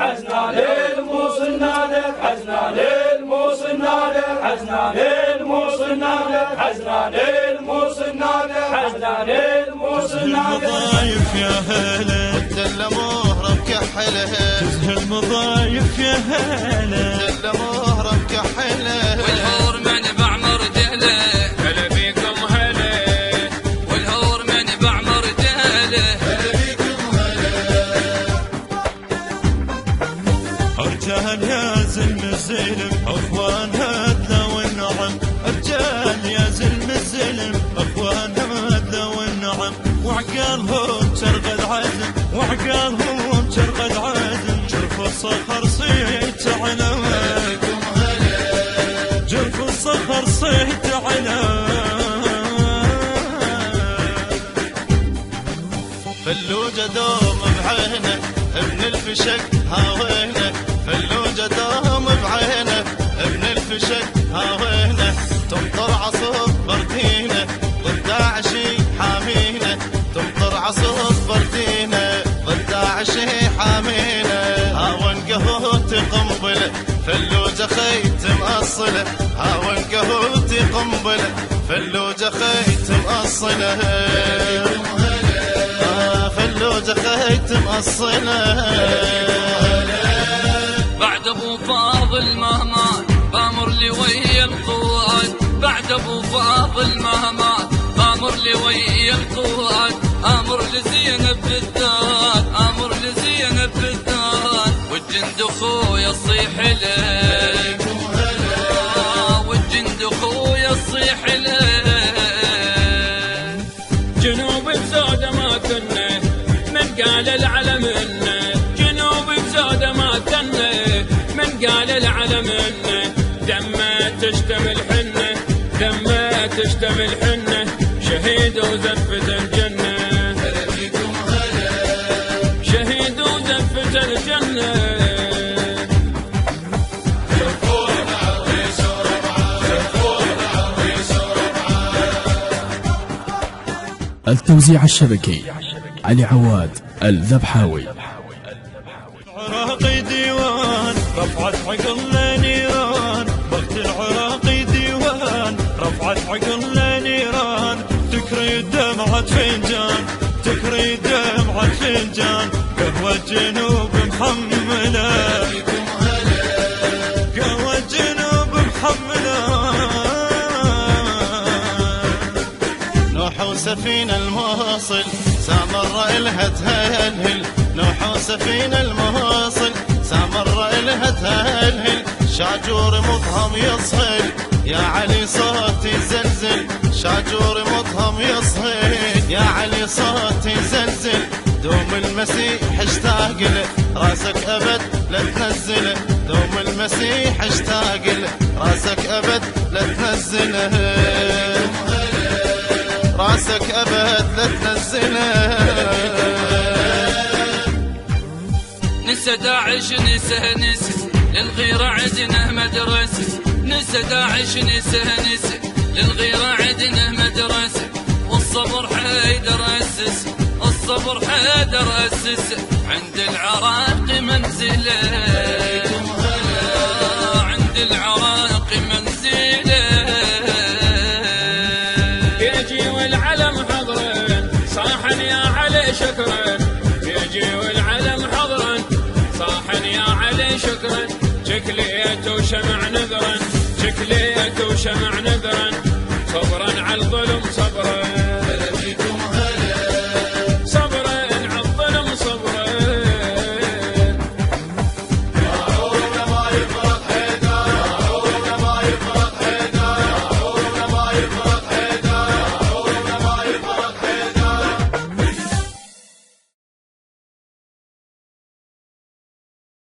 حزنا للموصلنا لك حزنا للموصلنا لك حزنا للموصلنا لك حزنا للموصلنا لك حزنا للموصلنا لك المضايف يا هلا دل مهرب كحله تزهل مضايف يا هلا دل مهرب كحله والهور من بعمر دهله هلا بيكم هلا والهور من بعمر دهله هلا بيكم هلا رجال يا زلم الزلم اخوان هدلا والنعم رجال يا زلم الزلم اخوان هدلا والنعم وعقالهم ترغد عزم وعقالهم ترغد عزم جرف الصخر صيت على جرف الصخر صيت على فلوجة دوم بعينه ابن الفشك هاوينه فلوجة دوم بعينه ابن الفشك هاوينه تمطر عصف بردينه ضد داعشي حامينه تمطر عصف بردينه ضد داعشي حامينه هاون قهوتي قنبله فلوجة خيت مأصله هاون قهوتي قنبله فلوجة خيت مأصله فلوجة خيت مأصله بعد ابو فاضل مهمان بامر لي ويا القواد بعد ابو فاضل مهمان بامر لي ويا القواد امر لزينب بالذات امر لزينب بالذات والجند اخويا الصيح له والجند اخويا الصيح له جنوب بزوده ما كنا من قال العلم إنه جنوب بزوده ما كنا من قال العلم إنه دمه تشتمل حنه دمه تشتمل حنه شهيد وزفة الجنة شهيد وزفة الجنة التوزيع الشبكي علي عواد الذبحاوي. العراقي ديوان رفعت عقلنا نيران وقت العراقي ديوان رفعت عقلنا نيران تكري دمعة فنجان تكري دمعة فنجان قهوة جنوب محملة قهوة جنوب محملة نوح وسفينة الموصل سامر إلها تهلهل نوح وسفينة الموصل سامر إلها تهلهل شاجور مضهم يصهل يا علي صوتي زلزل شاجور مضهم يصهل يا علي صوتي زلزل دوم المسيح اشتاق له راسك أبد لا تنزله دوم المسيح اشتاق له راسك أبد لا تنزله راسك أبد لا تنزله نسى داعش نسى للغيرة عدنا مدرسة نسى داعش نسى للغيرة عدنا مدرسة والصبر حيدر أسس الصبر حيدر أسس عند العراق منزله عند العراق منزله يجي والعلم حضرا صاحا يا علي شكرا يجي والعلم حضرا صاحا يا علي شكرا شكليت وشمع نذرا شكليت وشمع نذرا صبر